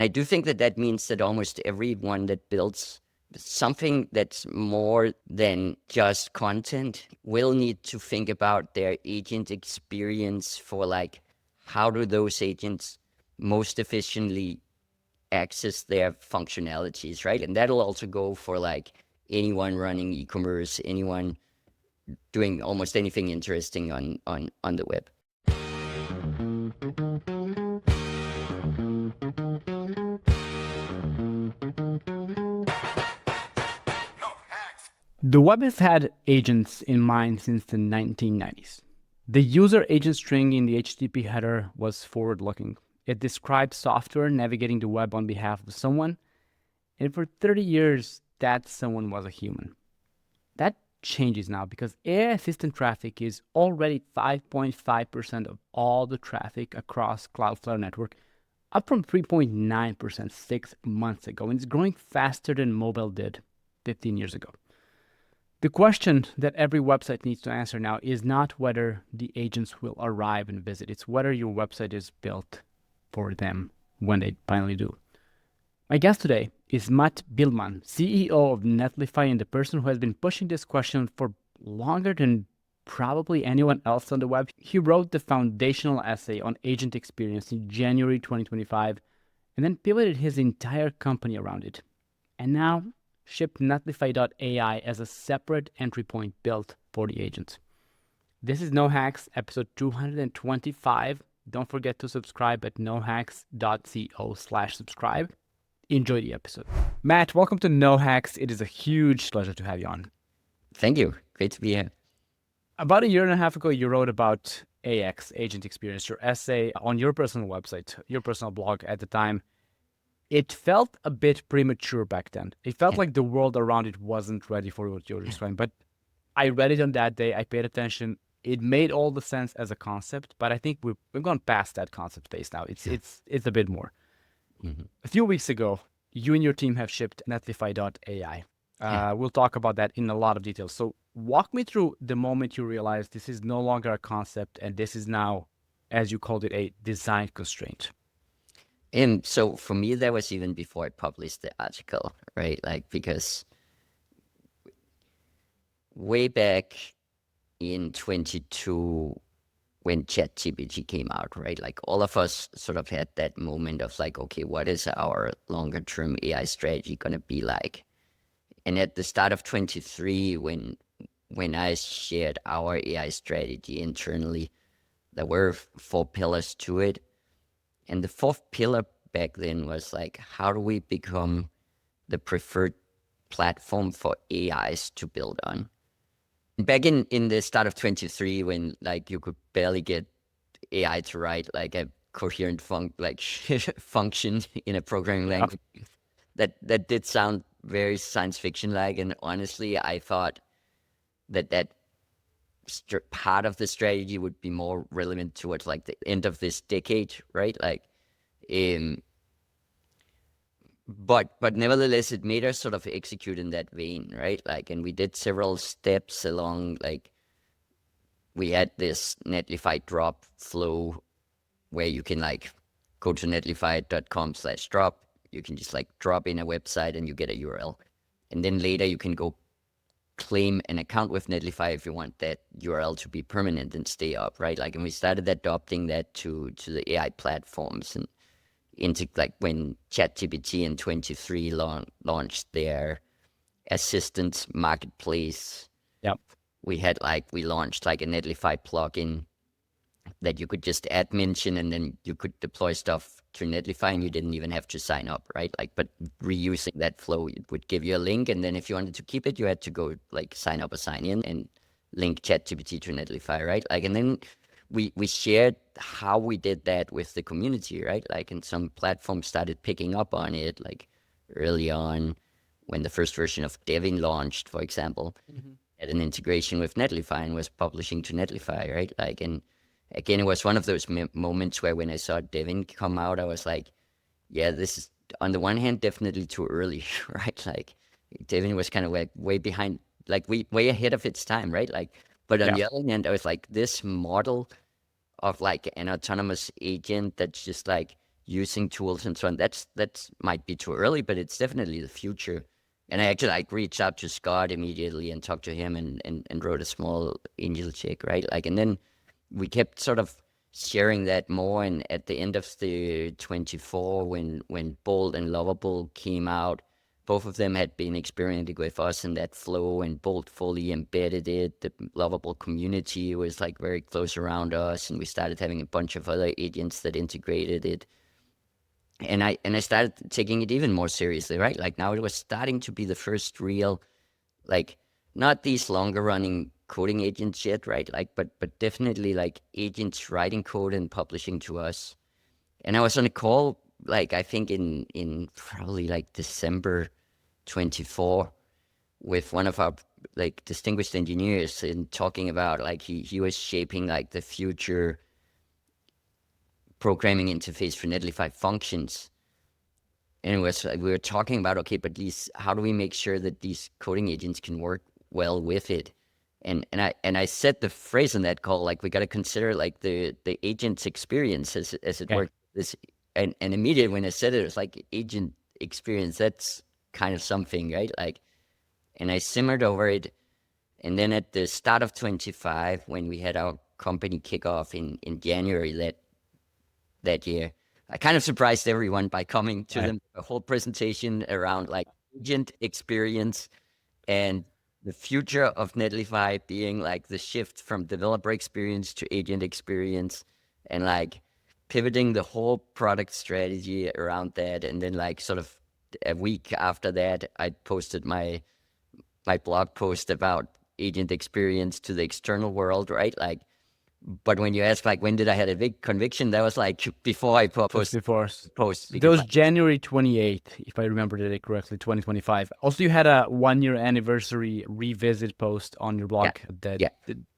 I do think that that means that almost everyone that builds something that's more than just content will need to think about their agent experience for like, how do those agents most efficiently access their functionalities, right? And that'll also go for like anyone running e-commerce, anyone doing almost anything interesting on the web. The web has had agents in mind since the 1990s. The user agent string in the HTTP header was forward-looking. It described software navigating the web on behalf of someone, and for 30 years, that someone was a human. That changes now because AI assistant traffic is already 5.5% of all the traffic across Cloudflare network, up from 3.9% 6 months ago, and it's growing faster than mobile did 15 years ago. The question that every website needs to answer now is not whether the agents will arrive and visit. It's whether your website is built for them when they finally do. My guest today is Mett Biilmann, CEO of Netlify, and the person who has been pushing this question for longer than probably anyone else on the web. He wrote the foundational essay on agent experience in January 2025 and then pivoted his entire company around it. And now shipped netlify.ai as a separate entry point built for the agents. This is No Hacks, episode 225. Don't forget to subscribe at nohacks.co/subscribe. Enjoy the episode. Mett, welcome to No Hacks. It is a huge pleasure to have you on. Thank you. Great to be here. About a year and a half ago, you wrote about AX, Agent Experience, your essay on your personal website, your personal blog at the time. It felt a bit premature back then. It felt like the world around it wasn't ready for what you were describing. But I read it on that day. I paid attention. It made all the sense as a concept. But I think we've gone past that concept phase now. It's a bit more. Mm-hmm. A few weeks ago, you and your team have shipped netlify.ai. We'll talk about that in a lot of detail. So walk me through the moment you realized this is no longer a concept and this is now, as you called it, a design constraint. And so for me, that was even before I published the article, right? Like, because way back in 22, when ChatGPT came out, right? Like all of us sort of had that moment of like, okay, what is our longer term AI strategy going to be like? And at the start of 23, when I shared our AI strategy internally, there were 4 pillars to it. And the 4th pillar back then was like, how do we become the preferred platform for AIs to build on? Back in the start of 23, when like you could barely get AI to write like a coherent function in a programming language, that did sound very science fiction like. And honestly, I thought that part of the strategy would be more relevant towards like the end of this decade, right? Like, but nevertheless, it made us sort of execute in that vein, right? Like, and we did several steps along. Like, we had this Netlify drop flow where you can like go to netlify.com/drop. You can just like drop in a website and you get a URL, and then later you can go claim an account with Netlify if you want that URL to be permanent and stay up, right? Like, and we started adopting that to the AI platforms, and into like when ChatGPT in 23 launched their assistant marketplace. Yep. We launched like a Netlify plugin that you could just add mention, and then you could deploy stuff to Netlify and you didn't even have to sign up, right? Like, but reusing that flow, it would give you a link, and then if you wanted to keep it, you had to go like sign up or sign in and link ChatGPT to Netlify, right? Like, and then we shared how we did that with the community, right? Like, and some platforms started picking up on it, like early on when the first version of Devin launched, for example, had an integration with Netlify and was publishing to Netlify, right? Like, and again, it was one of those moments where when I saw Devin come out, I was like, yeah, this is on the one hand definitely too early, right? Like, Devin was kind of like way behind, like way ahead of its time, right? Like, but on the other hand, I was like, this model of like an autonomous agent that's just like using tools and so on. That's might be too early, but it's definitely the future. And I actually like reached out to Scott immediately and talked to him and wrote a small angel check, right? Like, and then we kept sort of sharing that more. And at the end of the 24, when Bold and Lovable came out, both of them had been experimenting with us in that flow, and Bolt fully embedded it. The Lovable community was like very close around us, and we started having a bunch of other agents that integrated it. And I started taking it even more seriously, right? Like now it was starting to be the first real, like, not these longer running coding agents yet, right? Like, but definitely like agents writing code and publishing to us. And I was on a call, like I think in probably like December 24, with one of our like distinguished engineers, and talking about like he was shaping like the future programming interface for Netlify functions. And it was like we were talking about, okay, but these, how do we make sure that these coding agents can work well with it? And I said the phrase in that call, like we got to consider like the agent's experience as it Okay. works. This and immediately when I said it was like agent experience. That's kind of something, right? Like, and I simmered over it. And then at the start of 25, when we had our company kickoff in January that year, I kind of surprised everyone by coming to Right. them a whole presentation around like agent experience and the future of Netlify being like the shift from developer experience to agent experience, and like pivoting the whole product strategy around that. And then like sort of a week after that, I posted my blog post about agent experience to the external world, right? Like, but when you ask like when did I had a big conviction, that was like before I Just posted before. the post, That because was like, January 28th, if I remember it correctly, 2025. Also, you had a 1 year anniversary revisit post on your yeah, blog that yeah,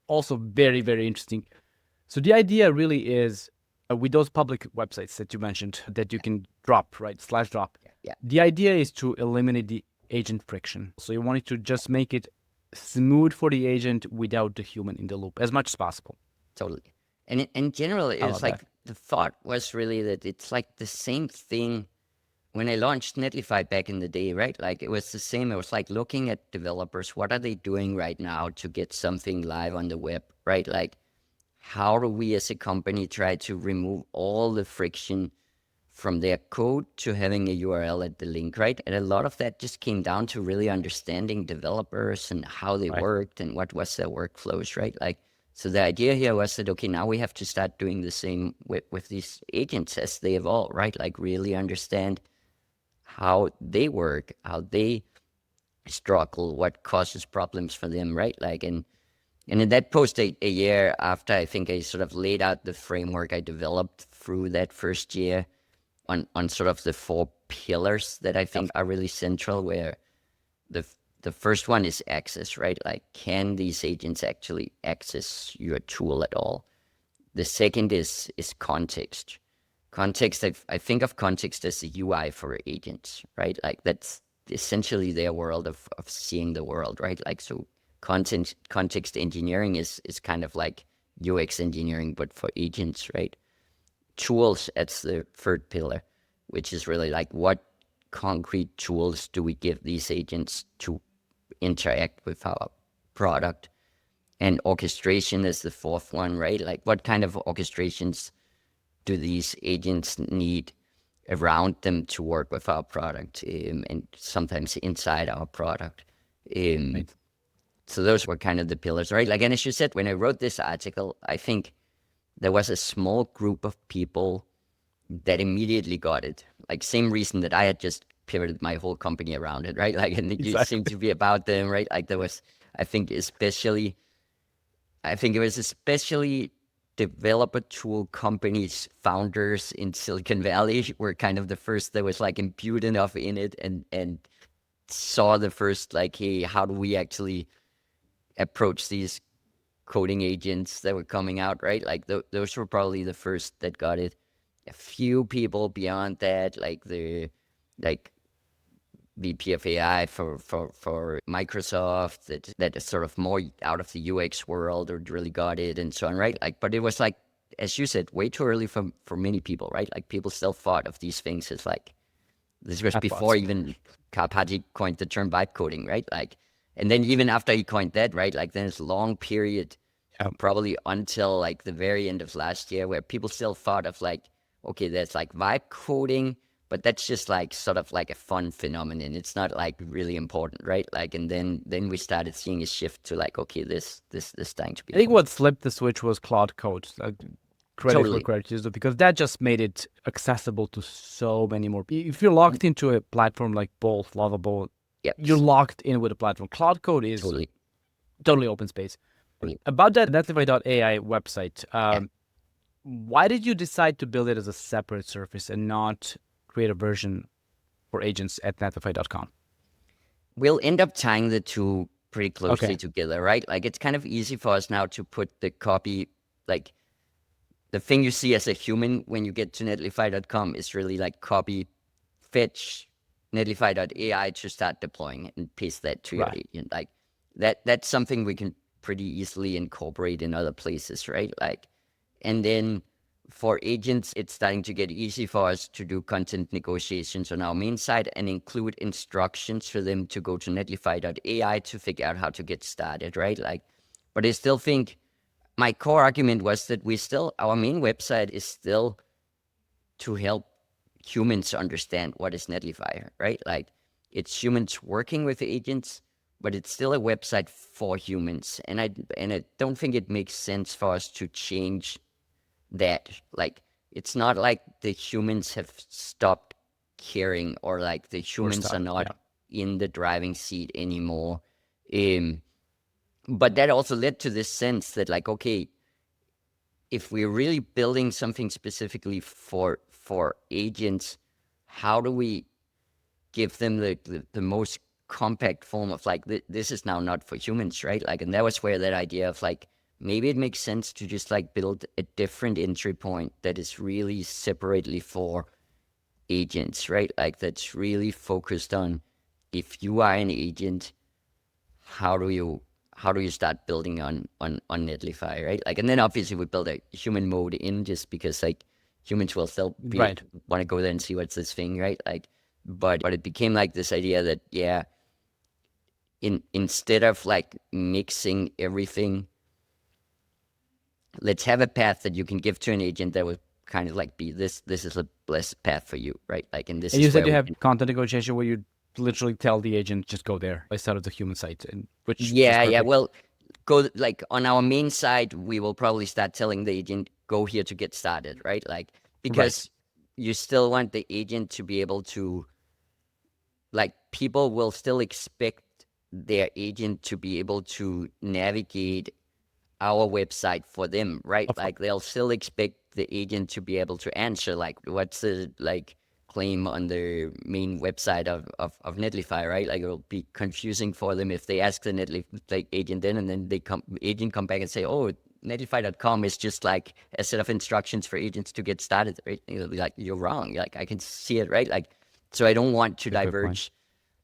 also very, very interesting. So the idea really is with those public websites that you mentioned that you can drop, right? Slash drop. yeah, The idea is to eliminate the agent friction. So you wanted to just make it smooth for the agent without the human in the loop as much as possible. totally. And in general, it I was love that. like the thought was really that it's like the same thing when I launched Netlify back in the day, right? Like it was the same. It was like looking at developers. What are they doing right now to get something live on the web, right? Like, how do we as a company try to remove all the friction from their code to having a URL at the link, right? And a lot of that just came down to really understanding developers and how they Right. worked and what was their workflows, right? Like, so the idea here was that, okay, now we have to start doing the same with these agents as they evolve, right? Like really understand how they work, how they struggle, what causes problems for them, right? Like, and in that post, a year after, I think I sort of laid out the framework I developed through that first year on sort of the four pillars that I think are really central. Where the the first one is access, right? Like, can these agents actually access your tool at all? The second is context. Context, I think of context as the UI for agents, right? Like that's essentially their world of seeing the world, right? Like, so context engineering is kind of like UX engineering, but for agents, right? Tools, that's the third pillar, which is really like what concrete tools do we give these agents to interact with our product? And orchestration is the fourth one, right? Like what kind of orchestrations do these agents need around them to work with our product, and sometimes inside our product? Um, Right. so those were kind of the pillars, right? Like, and as you said, when I wrote this article, I think there was a small group of people that immediately got it. Like same reason that I had just pivoted my whole company around it, right? Like, and it seemed Exactly. to be about them, right? Like there was, I think it was especially developer tool companies founders in Silicon Valley were kind of the first that was like imbued enough in it and saw the first like, hey, how do we actually approach these coding agents that were coming out, right? Like those were probably the first that got it. A few people beyond that, like the like VP of AI for Microsoft, that is sort of more out of the UX world or really got it and so on, right? Like, but it was like as you said, way too early for many people, right? Like people still thought of these things as like, this was before Chatbots. even Karpati coined the term vibe coding, right? Like, and then even after he coined that, right? Like there's a long period, Yeah. probably until like the very end of last year, where people still thought of like, okay, there's like vibe coding, but that's just like sort of like a fun phenomenon. It's not like really important, right? Like, and then we started seeing a shift to like, okay, this starting to be I think important. what flipped the switch was Claude Code. Credit where Totally. credit is due, because that just made it accessible to so many more people. If you're locked into a platform like Bolt, Lovable, Yep. you're locked in with a platform. Cloud Code is Totally. totally open space. Totally. About that netlify.ai website, Yeah. why did you decide to build it as a separate service and not create a version for agents at netlify.com? We'll end up tying the two pretty Okay, closely together, right? Like it's kind of easy for us now to put the copy, like the thing you see as a human when you get to netlify.com is really like copy, fetch netlify.ai to start deploying and paste that to your right. agent. Like that's something we can pretty easily incorporate in other places, right? Like, and then for agents, it's starting to get easy for us to do content negotiations on our main site and include instructions for them to go to netlify.ai to figure out how to get started, right? Like, but I still think my core argument was that our main website is still to help humans understand what is Netlify, right? Like it's humans working with agents, but it's still a website for humans. And I don't think it makes sense for us to change that. Like it's not like the humans have stopped caring or like the Or humans are stopped. not Yeah. in the driving seat anymore. Um, but that also led to this sense that like, okay, if we're really building something specifically for agents, how do we give them the most compact form of like this is now not for humans, right? Like, and that was where that idea of like maybe it makes sense to just like build a different entry point that is really separately for agents, right? Like that's really focused on if you are an agent, how do you start building on Netlify, right? Like, and then obviously we build a human mode in just because like humans will still be Right. want to go there and see what's this thing, right? Like, but it became like this idea that yeah, instead of like mixing everything, let's have a path that you can give to an agent that would kind of like be this is a blessed path for you, right? Like, and this And you is said where you we have can. content negotiation where you literally tell the agent just go there instead of the human site, and which is Yeah, yeah. perfect. Well, go like on our main side, we will probably start telling the agent, go here to get started, right? Like, Right. because you still want the agent to be able to, like, people will still expect their agent to be able to navigate our website for them, right? Of course. Like they'll still expect the agent to be able to answer, like, what's the like claim on the main website of Netlify, right? Like it'll be confusing for them if they ask the Netlify like, agent then and then agent come back and say, oh, netlify.com is just like a set of instructions for agents to get started, right? It'll be like, you're wrong. Like I can see it, right? Like, so I don't want to A good point. diverge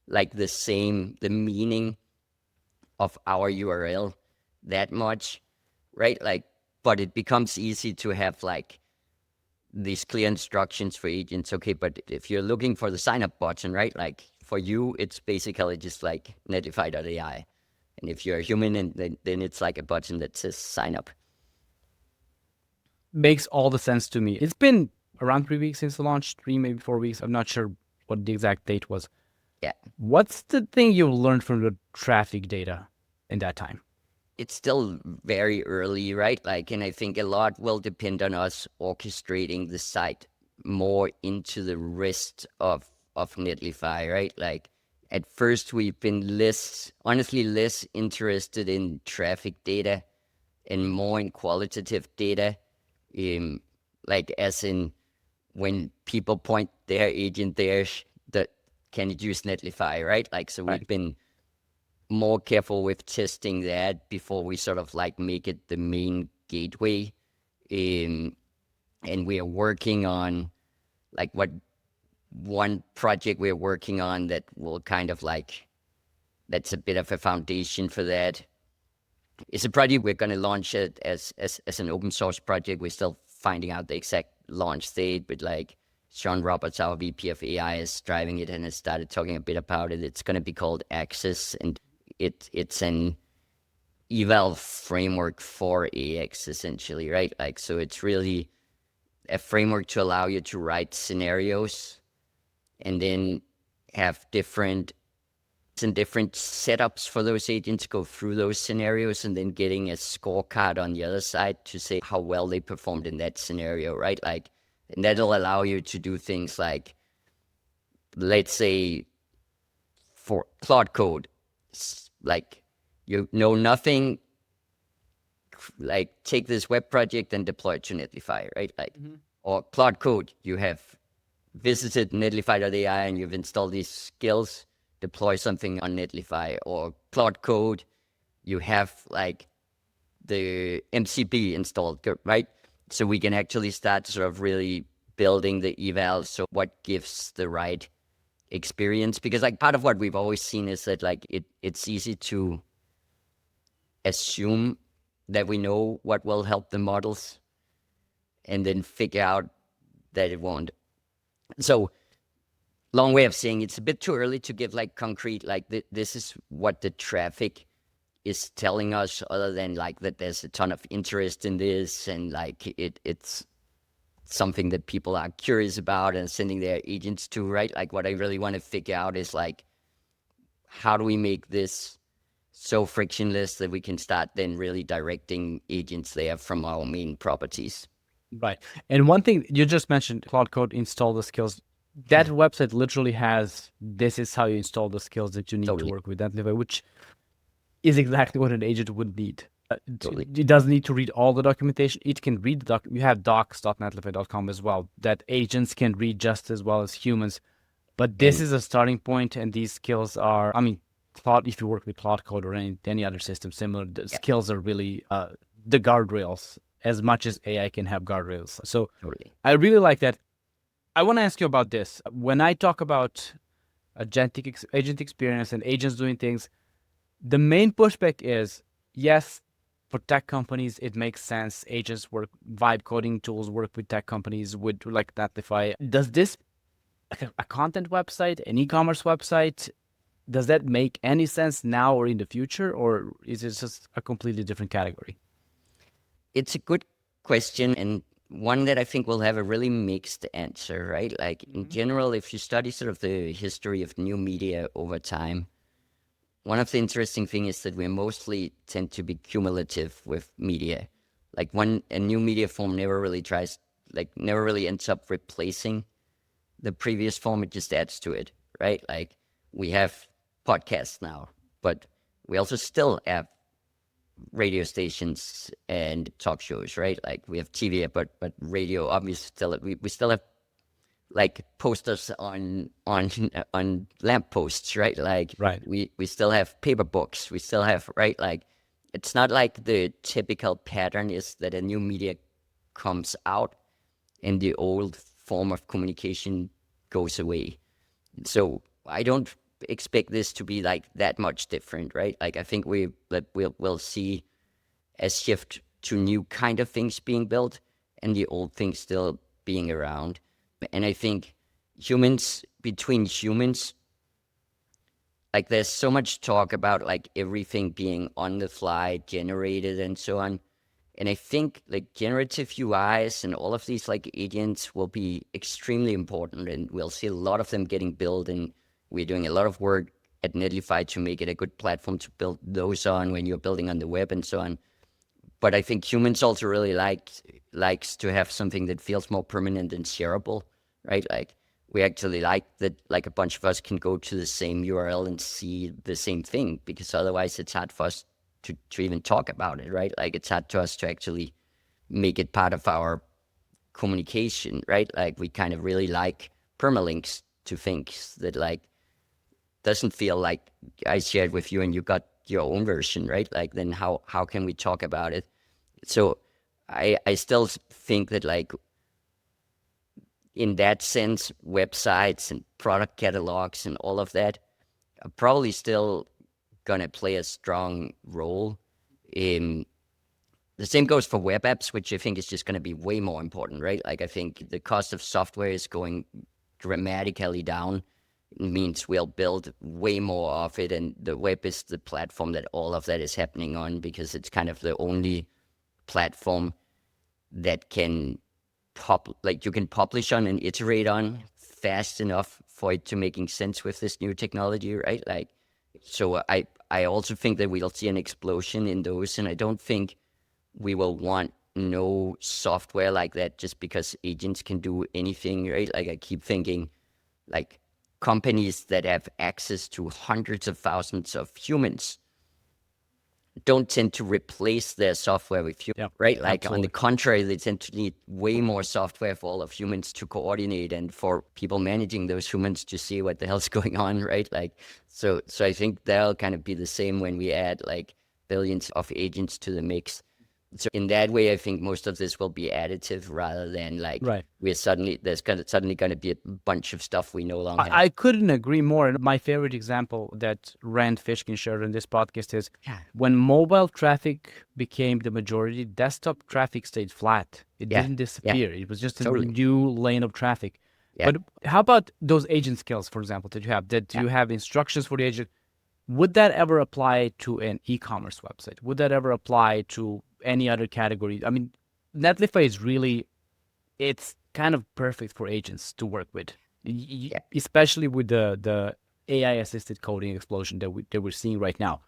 like the meaning of our URL that much, right? Like, but it becomes easy to have like these clear instructions for agents. Okay, but if you're looking for the sign up button, right? Like for you, it's basically just like netlify.ai. And if you're a human, and then it's like a button that says sign up. Makes all the sense to me. It's been around 3 weeks since the launch, three, maybe 4 weeks. I'm not sure what the exact date was. Yeah. What's the thing you learned from the traffic data in that time? It's still very early, right? Like, and I think a lot will depend on us orchestrating the site more into the rest of Netlify, right? Like, at first we've been honestly, less interested in traffic data and more in qualitative data. Um, like as in when people point their agent there, that can it use Netlify, right? Like, so we've Right. been more careful with testing that before we sort of like make it the main gateway. Um, and we are working on like what one project we're working on that will kind of like that's a bit of a foundation for that It's a project we're going to launch it as an open source project. We're still finding out the exact launch date, but like Sean Roberts, our VP of AI, is driving it and has started talking a bit about it. It's going to be called Access, and it's an eval framework for AX essentially, right? Like, so it's really a framework to allow you to write scenarios and then have different setups for those agents, go through those scenarios, and then getting a scorecard on the other side to say how well they performed in that scenario, right? Like, and that'll allow you to do things like, let's say, for Claude Code, like you know nothing, like take this web project and deploy it to Netlify, right? Like, or Claude Code, you have visited netlify.ai and you've installed these skills, deploy something on Netlify. Or Claude Code, you have like the MCP installed, right? So we can actually start sort of really building the eval. So what gives the right experience? Because like part of what we've always seen is that like it's easy to assume that we know what will help the models and then figure out that it won't. So long way of saying it's a bit too early to give like concrete, like this is what the traffic is telling us, other than like that there's a ton of interest in this and like it's something that people are curious about and sending their agents to, right? Like what I really want to figure out is like, how do we make this so frictionless that we can start then really directing agents there from our main properties? Right. And one thing you just mentioned, Claude Code install the skills. That website literally has, this is how you install the skills that you need to work with Netlify, which is exactly what an agent would need. It doesn't need to read all the documentation. It can read the doc. You have docs.netlify.com as well that agents can read just as well as humans. But this is a starting point, and these skills are, I mean, Claude, if you work with Claude Code or any other system similar, the skills are really the guardrails, as much as AI can have guardrails. So I really like that. I want to ask you about this. When I talk about agent experience and agents doing things, the main pushback is, yes, for tech companies, it makes sense. Agents work, vibe coding tools work with tech companies, with like Netlify. Does this, a content website, an e-commerce website, does that make any sense now or in the future, or is it just a completely different category? It's a good question, and one that I think will have a really mixed answer, right? Like in general, if you study sort of the history of new media over time, one of the interesting things is that we mostly tend to be cumulative with media. Like when a new media form never really ends up replacing the previous form, it just adds to it, right? Like we have podcasts now, but we also still have radio stations and talk shows, right? Like we have TV, but radio obviously still we still have like posters on lampposts, right? Like we still have paper books, we still have, right? Like it's not like the typical pattern is that a new media comes out and the old form of communication goes away. So I don't expect this to be like that much different, right? Like I think we'll see a shift to new kind of things being built and the old things still being around. And I think between humans, like there's so much talk about like everything being on the fly, generated and so on. And I think like generative UIs and all of these like agents will be extremely important, and we'll see a lot of them getting built. And we're doing a lot of work at Netlify to make it a good platform to build those on when you're building on the web and so on. But I think humans also really likes to have something that feels more permanent and shareable, right? Like we actually like that, like a bunch of us can go to the same URL and see the same thing, because otherwise it's hard for us to even talk about it, right? Like it's hard to us to actually make it part of our communication, right? Like we kind of really like permalinks to things that like doesn't feel like I shared with you and you got your own version, right? Like then how can we talk about it? So I still think that like in that sense, websites and product catalogs and all of that are probably still gonna play a strong role. Um, the same goes for web apps, which I think is just going to be way more important, right? Like I think the cost of software is going dramatically down. It means we'll build way more of it, and the web is the platform that all of that is happening on because it's kind of the only platform that can you can publish on and iterate on fast enough for it to making sense with this new technology, right? Like, so I also think that we'll see an explosion in those, and I don't think we will want no software like that just because agents can do anything, right? Like I keep thinking, like companies that have access to hundreds of thousands of humans don't tend to replace their software with humans, Yeah, right? Like on the absolutely. contrary, they tend to need way more software for all of humans to coordinate and for people managing those humans to see what the hell's going on, right? Like, so I think that'll kind of be the same when we add like billions of agents to the mix. So in that way, I think most of this will be additive rather than like Right. suddenly going to be a bunch of stuff we no longer have. I couldn't agree more. And my favorite example that Rand Fishkin shared in this podcast is Yeah, when mobile traffic became the majority, desktop traffic stayed flat. It yeah, didn't yeah, disappear. It was just a totally. new lane of traffic. Yeah, But how about those agent skills, for example, that you have? That yeah. you have instructions for the agent? Would that ever apply to an e-commerce website? Would that ever apply to any other category? I mean, Netlify is really, it's kind of perfect for agents to work with, Yeah. especially with the AI assisted coding explosion that we're seeing right now.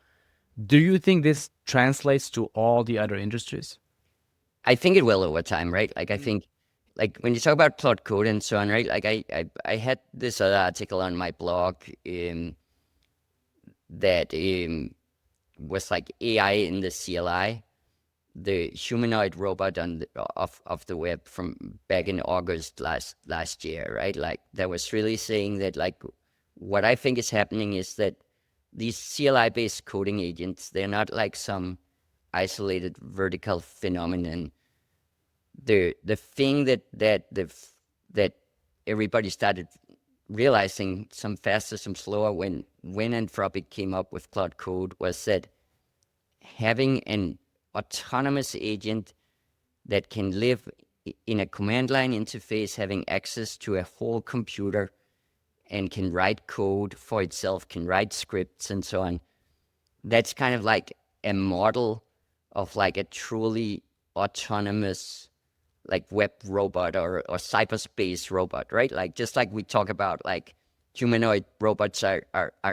Do you think this translates to all the other industries? I think it will over time, right? Like I think, like when you talk about Claude Code and so on, right? Like I had this other article on my blog that was like AI in the CLI, the humanoid robot on of the web from back in August last year, right? Like that was really saying that like what I think is happening is that these CLI-based coding agents, they're not like some isolated vertical phenomenon. The thing that everybody started realizing, some faster, some slower, when Anthropic came up with Claude Code, was that having an autonomous agent that can live in a command line interface, having access to a whole computer and can write code for itself, can write scripts and so on. That's kind of like a model of like a truly autonomous like web robot or cyberspace robot, right? Like just like we talk about like humanoid robots are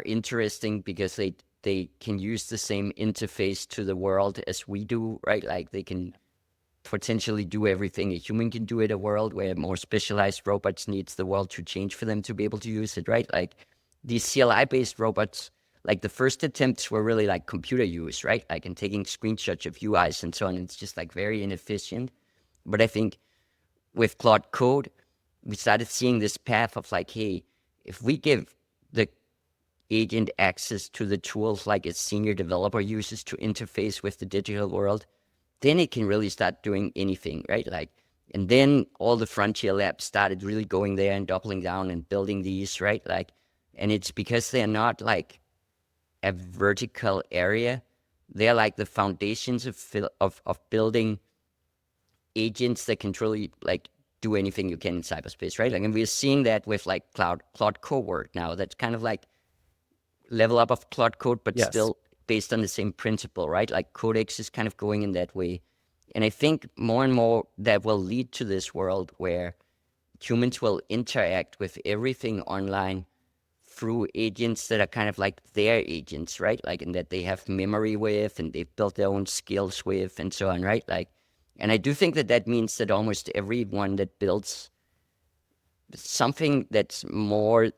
interesting because they can use the same interface to the world as we do, right? Like they can potentially do everything a human can do in a world where more specialized robots needs the world to change for them to be able to use it, right? Like these CLI-based robots, like the first attempts were really like computer use, right? Like and taking screenshots of UIs and so on. It's just like very inefficient. But I think with Claude Code, we started seeing this path of like, hey, if we give the agent access to the tools like a senior developer uses to interface with the digital world, then it can really start doing anything, right? Like, and then all the frontier labs started really going there and doubling down and building these, right? Like, and it's because they're not like a vertical area; they're like the foundations of building agents that can truly like do anything you can in cyberspace, right? Like, and we're seeing that with like Claude Code now. That's kind of like level up of Claude Code, but Yes. still based on the same principle, right? Like Codex is kind of going in that way. And I think more and more that will lead to this world where humans will interact with everything online through agents that are kind of like their agents, right? Like, and that they have memory with and they've built their own skills with and so on, right? Like, and I do think that that means that almost everyone that builds something that's more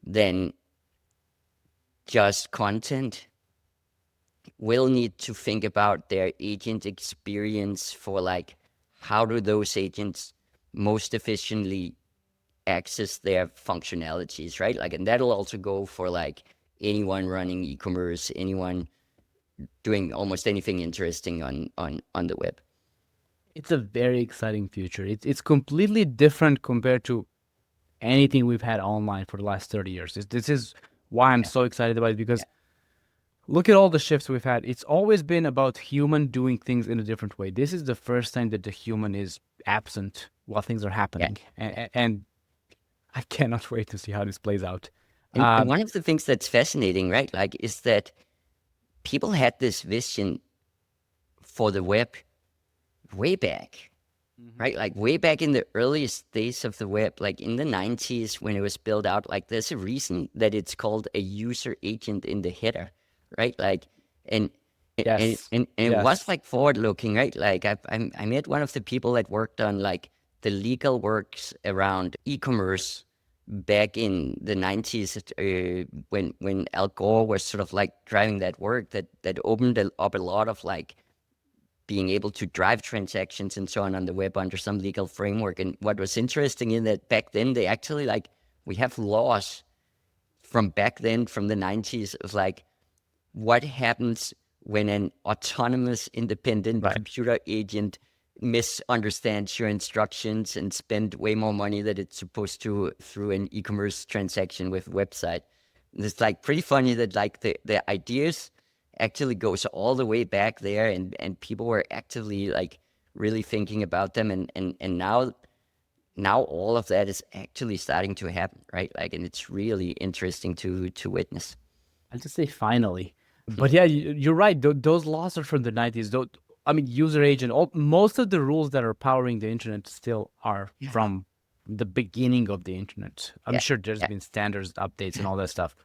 than just content will need to think about their agent experience for like how do those agents most efficiently access their functionalities, right? Like, and that'll also go for like anyone running e-commerce, anyone doing almost anything interesting on the web. It's a very exciting future. It's completely different compared to anything we've had online for the last 30 years. This is why I'm Yeah, so excited about it yeah, because Look at all the shifts we've had. It's always been about human doing things in a different way. This is the first time that the human is absent while things are Yeah. happening. And I cannot wait to see how this plays out. And one of the things that's fascinating, right, like, is that people had this vision for the web way back, right? Like way back in the earliest days of the web, like in the 90s when it was built out, like there's a reason that it's called a user agent in the header, right? Like, and Yes. and it was Yes. like forward looking, right? Like I met one of the people that worked on like the legal works around e-commerce back in the 90s, when Al Gore was sort of like driving that work that opened up a lot of like being able to drive transactions and so on the web under some legal framework. And what was interesting in that back then, they actually like, we have laws from back then, from the 90s, of like what happens when an autonomous independent Right. computer agent misunderstands your instructions and spend way more money than it's supposed to through an e-commerce transaction with a website. And it's like pretty funny that like the ideas actually goes all the way back there, and people were actively like really thinking about them, and now all of that is actually starting to happen, right? Like, and it's really interesting to witness. I'll just say finally. But yeah, you're right. Those laws are from the 90s. I mean, user agent, most of the rules that are powering the internet still are Yeah. from the beginning of the internet. I'm Yeah. sure there's Yeah. been standards, updates, and all that stuff.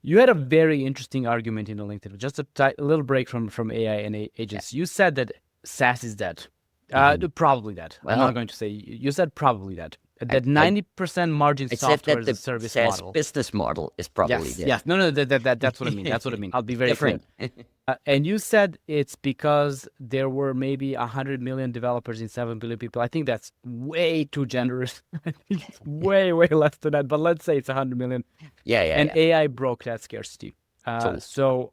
You had a very interesting argument in the LinkedIn. Just a little break from AI and Yeah. agents. You said that SaaS is dead. Mhm. Probably dead. I'm not Well, going to say. You said probably dead. I, That I 90% margin I said software that as a the service SaaS model. business model is probably Yes, dead. yes. No, that's what I mean. That's what I mean. I'll be very clear. Different. And you said it's because there were maybe 100 million developers in 7 billion people. I think that's way too generous. I think it's way, way less than that. But let's say it's 100 million. Yeah, yeah, And yeah. AI broke that scarcity. Totally. So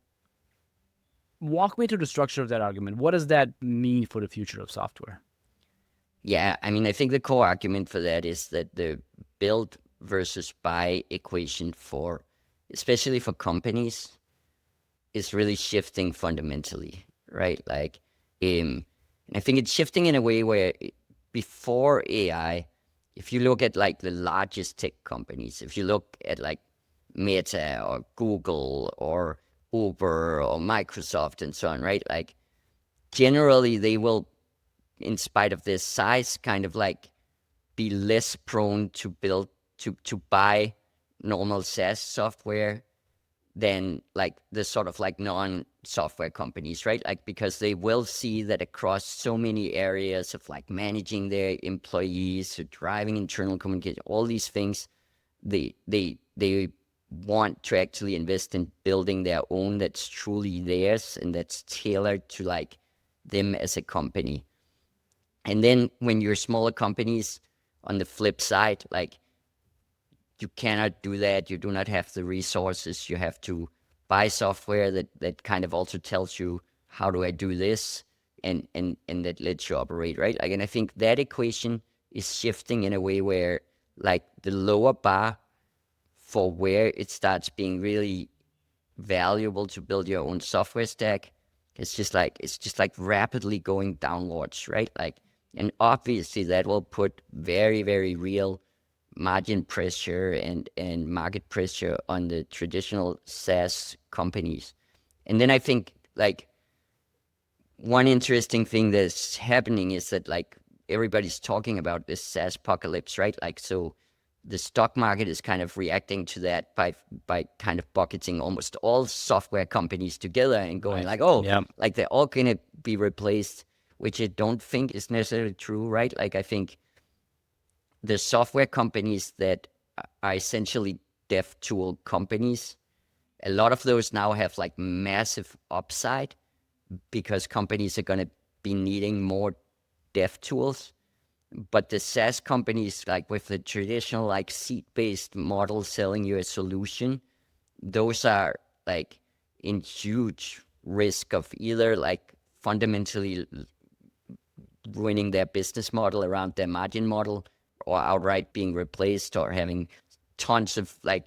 walk me through the structure of that argument. What does that mean for the future of software? Yeah, I mean, I think the core argument for that is that the build versus buy equation for, especially for companies, is really shifting fundamentally, right? Like, and I think it's shifting in a way where before AI, if you look at like the largest tech companies, if you look at like Meta or Google or Uber or Microsoft and so on, right? Like generally they will, in spite of their size, kind of like be less prone to build to buy normal SaaS software than like the sort of like non-software companies, right? Like because they will see that across so many areas of like managing their employees, so driving internal communication, all these things, they want to actually invest in building their own that's truly theirs and that's tailored to like them as a company. And then when you're smaller companies, on the flip side, like you cannot do that. You do not have the resources. You have to buy software that kind of also tells you how do I do this, and that lets you operate, right? Like, and I think that equation is shifting in a way where like the lower bar for where it starts being really valuable to build your own software stack, it's just like rapidly going downwards, right? Like, and obviously that will put very, very real margin pressure and market pressure on the traditional SaaS companies. And then I think like one interesting thing that's happening is that like everybody's talking about this SaaS apocalypse, right? Like, so the stock market is kind of reacting to that by kind of bucketing almost all software companies together and going Right. like, oh, Yeah. like they're all gonna be replaced, which I don't think is necessarily true, right? Like, I think the software companies that are essentially dev tool companies, a lot of those now have like massive upside because companies are going to be needing more dev tools. But the SaaS companies, like with the traditional like seat-based model selling you a solution, those are like in huge risk of either like fundamentally ruining their business model around their margin model, or outright being replaced, or having tons of like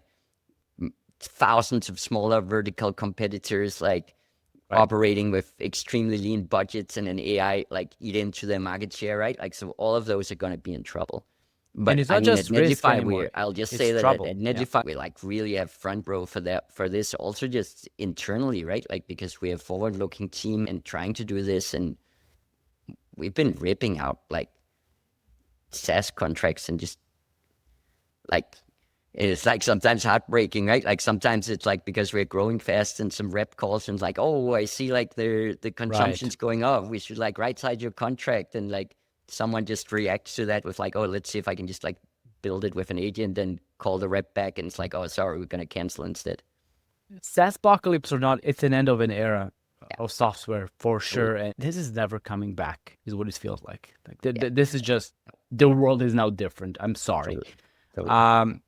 thousands of smaller vertical competitors like Right. operating with extremely lean budgets and an AI like eat into their market share, right? Like, so all of those are going to be in trouble. And But it's I not mean, at just risk Netlify, anymore. I'll just It's say that at trouble. Yeah. Netlify, we like really have front row for this also just internally, right? Like, because we have forward looking team and trying to do this. And we've been ripping out like SaaS contracts and just like, it's like sometimes heartbreaking, right? Like sometimes it's like because we're growing fast and some rep calls and it's like, oh, I see like the Right. consumption's going up. We should like right side your contract. And like someone just reacts to that with like, oh, let's see if I can just like build it with an agent and call the rep back. And it's like, oh, sorry, we're going to cancel instead. SaaS apocalypse or not, it's an end of an era Yeah, of software for totally. sure. And this is never coming back, is what it feels like. Yeah, This is just, the world is now different. I'm sorry. totally. Totally. Um,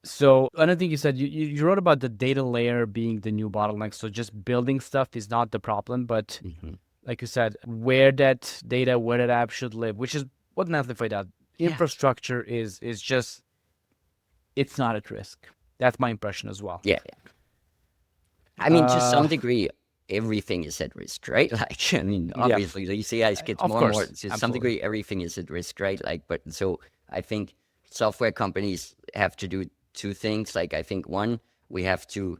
so another thing you said, you wrote about the data layer being the new bottleneck. So just building stuff is not the problem, but Hmm. like you said, where that data, where that app should live, which is what Netlify does. Yeah. Infrastructure is just, it's not at risk. That's my impression as well. Yeah. I mean, to Uh, some degree, everything is at risk, right? Like, I mean, yeah, obviously, the CIs gets of more and more. course, To some absolutely. degree, everything is at risk, right? Like, but so I think software companies have to do two things. Like, I think one, we have to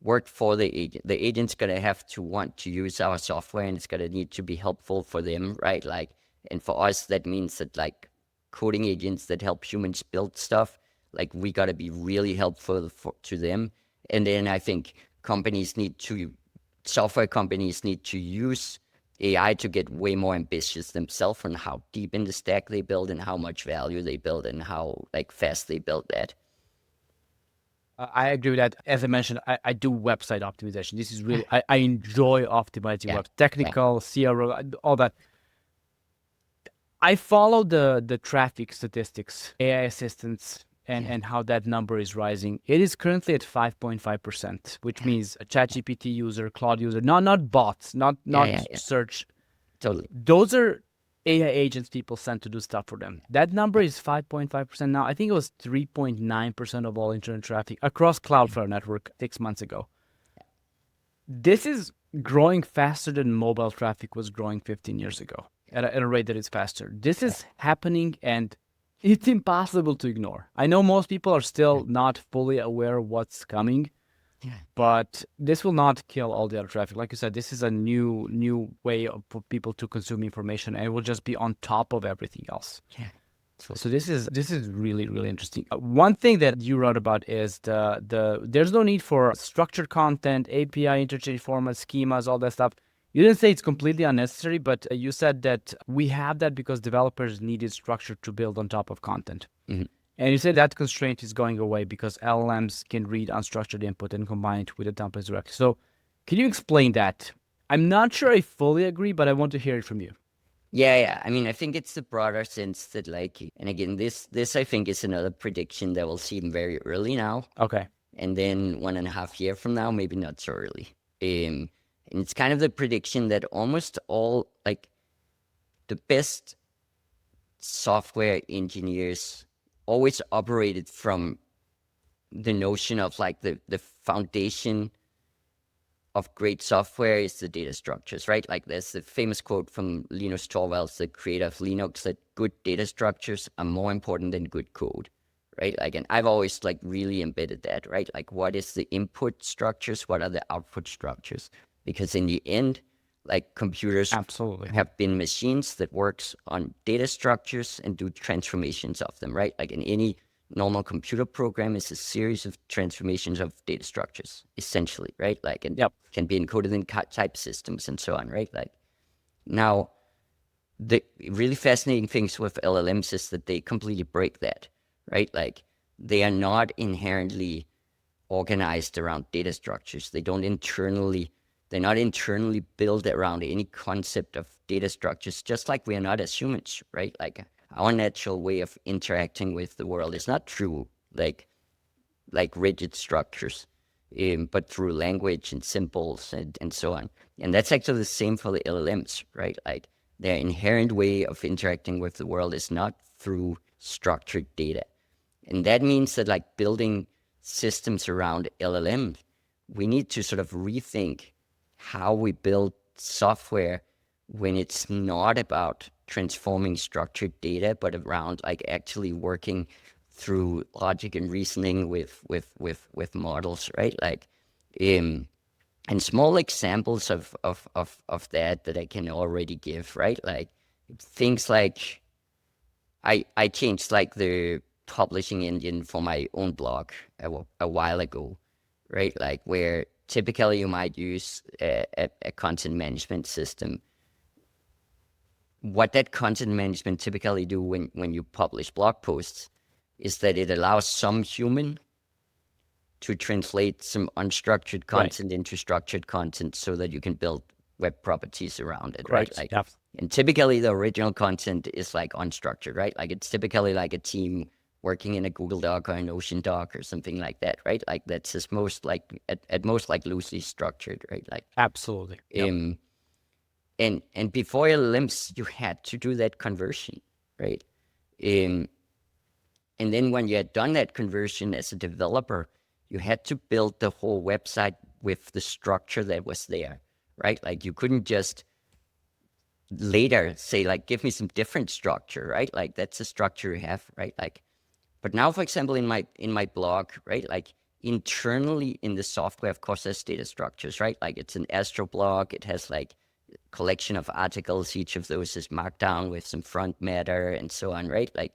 work for the agent. The agent's gonna have to want to use our software, and it's gonna need to be helpful for them, right? Like, and for us, that means that like coding agents that help humans build stuff, like we gotta be really helpful to them. And then I think software companies need to use AI to get way more ambitious themselves on how deep in the stack they build and how much value they build and how like fast they build that. I agree with that. As I mentioned, I do website optimization. This is Yeah, really, I enjoy optimizing yeah, web, technical, CRO, all that. I follow the traffic statistics, AI assistants, yeah, and how that number is rising. It is currently at 5.5%, which yeah, means a ChatGPT user, Claude user, not bots, yeah, not yeah, yeah, search. totally. Those are AI agents people send to do stuff for them. That number is 5.5% now. I think it was 3.9% of all internet traffic across Cloudflare network 6 months ago. This is growing faster than mobile traffic was growing 15 years ago at a rate that is faster. This Yeah, is happening and it's impossible to ignore. I know most people are yeah, still not fully aware of what's coming, yeah, but this will not kill all the other traffic. Like you said, this is a new way for people to consume information, and it will just be on top of everything else. yeah, So totally. this is really interesting. One thing that you wrote about is the there's no need for structured content, API interchange formats, schemas, all that stuff. You didn't say it's completely unnecessary, but you said that we have that because developers needed structure to build on top of content. Mhm. And you said that constraint is going away because LLMs can read unstructured input and combine it with the templates directly. So can you explain that? I'm not sure I fully agree, but I want to hear it from you. Yeah, yeah. I mean, I think it's the broader sense that like, and again, this I think is another prediction that will seem very early now, Okay. and then 1.5 year from now, maybe not so early. And it's kind of the prediction that almost all like the best software engineers always operated from the notion of like the foundation of great software is the data structures, right? Like there's the famous quote from Linus Torvalds, the creator of Linux, that good data structures are more important than good code, right? Like, and I've always like really embedded that, right? Like, what is the input structures? What are the output structures? Because in the end, like computers Absolutely. have been machines that works on data structures and do transformations of them, right? Like in any normal computer program is a series of transformations of data structures, essentially, right? Like, and Yep. can be encoded in type systems and so on, right? Like, now, the really fascinating things with LLMs is that they completely break that, right? Like, they are not inherently organized around data structures. They're not internally built around any concept of data structures, just like we are not as humans, right? Like our natural way of interacting with the world is not through like rigid structures, but through language and symbols and so on. And that's actually the same for the LLMs, right? Like their inherent way of interacting with the world is not through structured data. And that means that like building systems around LLM, we need to sort of rethink how we build software when it's not about transforming structured data, but around like actually working through logic and reasoning with models, right? Like, and small examples of that I can already give, right? Like things like I changed like the publishing engine for my own blog a while ago, right? Like where typically you might use a content management system. What that content management typically do when you publish blog posts is that it allows some human to translate some unstructured Right. content into structured content so that you can build web properties around it, right? Correct. Like, Yep. and typically the original content is like unstructured, right? Like it's typically like a team working in a Google Doc or an Ocean Doc or something like that, right? Like that's just most like at most like loosely structured, right? Like, Absolutely. Yep. and before LLMs, you had to do that conversion, right? Um, and then when you had done that conversion as a developer, you had to build the whole website with the structure that was there, right? Like you couldn't just later say like, give me some different structure, right? Like that's the structure you have, right? Like, but now, for example, in my blog, right? Like internally in the software, of course, there's data structures, right? Like it's an Astro blog. It has like collection of articles. Each of those is marked down with some front matter and so on, right? Like,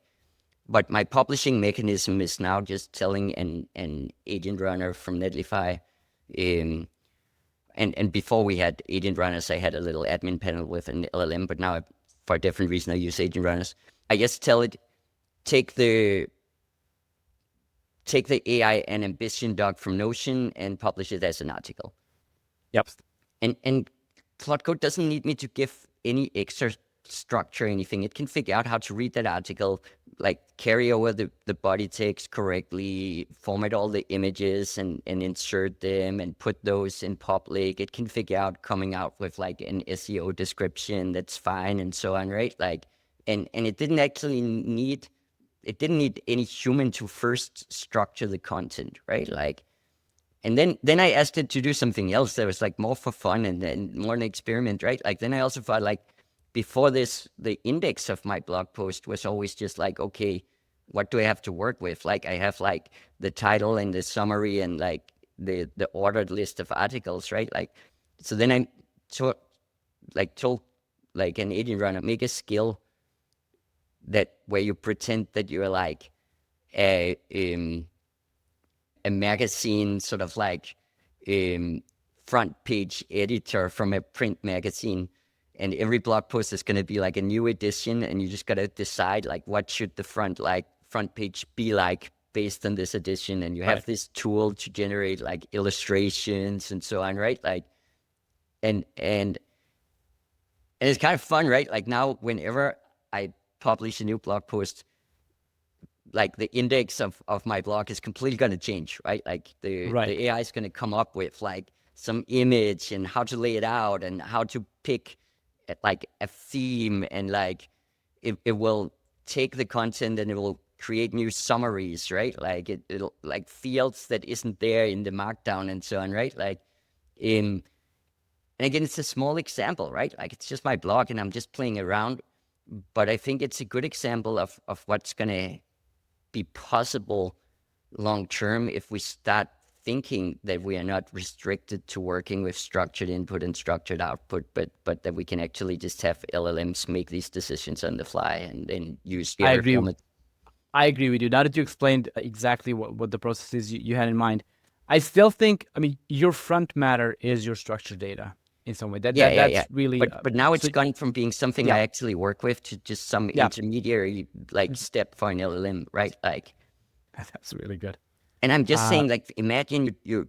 but my publishing mechanism is now just telling an agent runner from Netlify, and before we had agent runners, I had a little admin panel with an LLM, but now for a different reason, I use agent runners. I just tell it, take the AI and ambition doc from Notion and publish it as an article. Yep. And Claude Code doesn't need me to give any extra structure or anything. It can figure out how to read that article, like carry over the body text correctly, format all the images and insert them and put those in public. It can figure out coming out with like an SEO description that's fine and so on, right? Like, and it didn't actually need, it didn't need any human to first structure the content, right? Like, and then I asked it to do something else that was like more for fun and more an experiment, right? Like then I also thought like before this, the index of my blog post was always just like, okay, what do I have to work with? Like I have like the title and the summary and like the ordered list of articles, right? Like so then I told like an agent runner, make a skill that where you pretend that you're like a magazine sort of like front page editor from a print magazine, and every blog post is going to be like a new edition, and you just got to decide like what should the front page be like based on this edition, and you have Right. this tool to generate like illustrations and so on, right? Like and it's kind of fun, right? Like now whenever I publish a new blog post, like the index of my blog is completely going to change, right? Like the Right. AI is going to come up with like some image and how to lay it out and how to pick like a theme, and like it will take the content and it will create new summaries, right? Like it'll like fields that isn't there in the markdown and so on, right? Like in, and again, it's a small example, right? Like it's just my blog and I'm just playing around, but I think it's a good example of what's going to be possible long term if we start thinking that we are not restricted to working with structured input and structured output, but that we can actually just have LLMs make these decisions on the fly and then use the I other agree. format. I agree with you. Now that you explained exactly what the process is you had in mind, I still think, I mean, your front matter is your structured data in some way. Yeah. That's really But now it's so. gone from being something Yeah, I actually work with to just some yeah, intermediary like step for an LLM, right? Like, that's really good. and I'm just Uh, saying, like, imagine you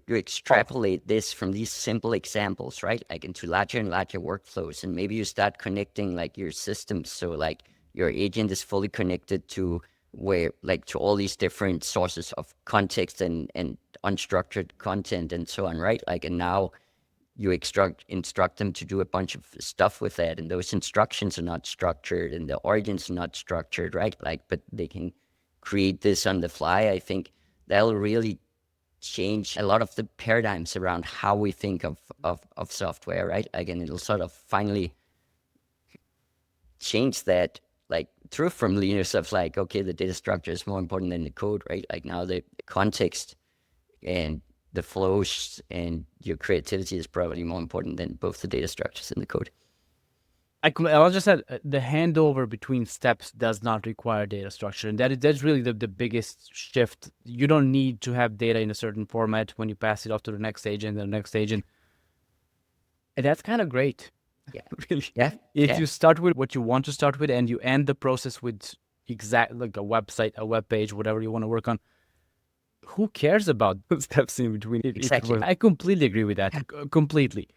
oh, extrapolate this from these simple examples, right? Like into larger and larger workflows, and maybe you start connecting like your systems, so like your agent is fully connected to where, like, to all these different sources of context and unstructured content and so on, right? Like, and now you instruct them to do a bunch of stuff with that, and those instructions are not structured, and the origins are not structured, right? Like, but they can create this on the fly. I think that'll really change a lot of the paradigms around how we think of software, right? Like, and it'll sort of finally change that, like, through from linear of like, okay, the data structure is more important than the code, right? Like now the context and the flows and your creativity is probably more important than both the data structures and the code. I'll just add, the handover between steps does not require data structure. And that's really the biggest shift. You don't need to have data in a certain format when you pass it off to the next agent and the next agent. And that's kind of great. Yeah. Really. Yeah. If you start with what you want to start with and you end the process with exact like a website, a web page, whatever you want to work on, who cares about the steps in between? Exactly. I completely agree with that. Completely.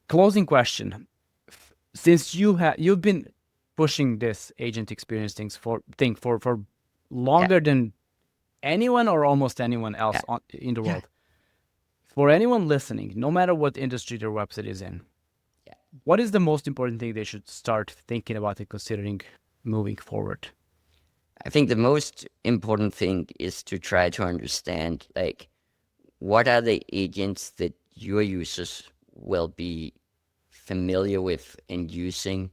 Closing question. Since you've been pushing this agent experience for longer than anyone or almost anyone else in the world. For anyone listening, no matter what industry their website is in, what is the most important thing they should start thinking about and considering moving forward? I think the most important thing is to try to understand, like, what are the agents that your users will be familiar with and using,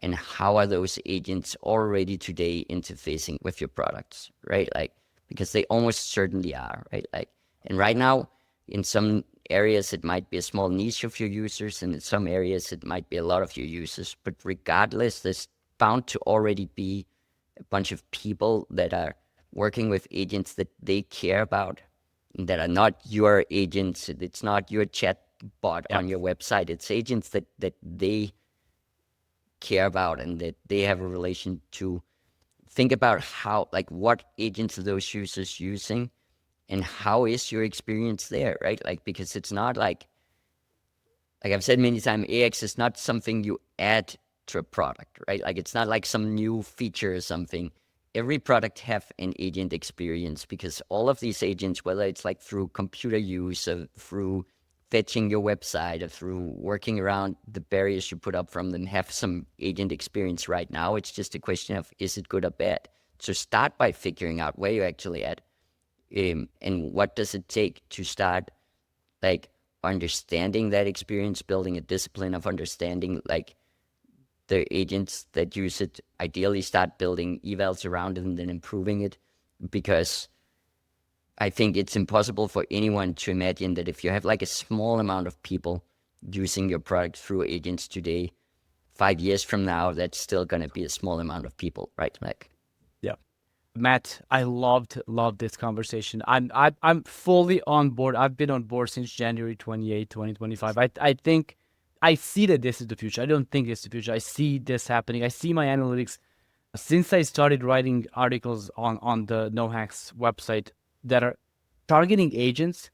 and how are those agents already today interfacing with your products, right? Like, because they almost certainly are, right? Like, and right now, in some areas, it might be a small niche of your users, and in some areas, it might be a lot of your users. But regardless, there's bound to already be a bunch of people that are working with agents that they care about, that are not your agents. It's not your chat bot on your website. It's agents that they care about and that they have a relation to. Think about how, like, what agents are those users using and how is your experience there, right? Like, because it's not like I've said many times, AX is not something you add to a product, right? Like, it's not like some new feature or something. Every product have an agent experience because all of these agents, whether it's like through computer use or through fetching your website or through working around the barriers you put up from them, have some agent experience right now. It's just a question of, is it good or bad? So start by figuring out where you're actually at, and what does it take to start, like, understanding that experience, building a discipline of understanding, like, the agents that use it. Ideally start building evals around it and then improving it, because I think it's impossible for anyone to imagine that if you have like a small amount of people using your product through agents today, 5 years from now, that's still going to be a small amount of people, right? Like, Mett, I loved this conversation. I'm fully on board. I've been on board since January 28, 2025. I think I see that this is the future. I don't think it's the future. I see this happening. I see my analytics since I started writing articles on the No Hacks website that are targeting agents.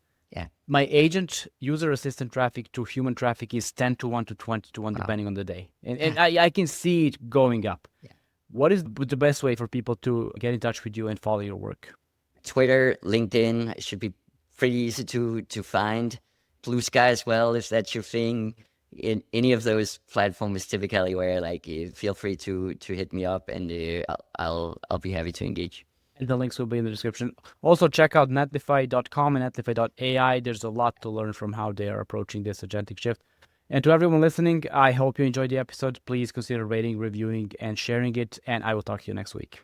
My agent user assistant traffic to human traffic is 10 to 1 to 20 to 1, depending on the day. And I can see it going up. What is the best way for people to get in touch with you and follow your work? Twitter, LinkedIn should be pretty easy to find. Blue Sky as well, if that's your thing. In any of those platforms, typically where, like, feel free to hit me up, and I'll be happy to engage. And the links will be in the description. Also, check out netlify.com and netlify.ai. There's a lot to learn from how they are approaching this agentic shift. And to everyone listening, I hope you enjoyed the episode. Please consider rating, reviewing, and sharing it. And I will talk to you next week.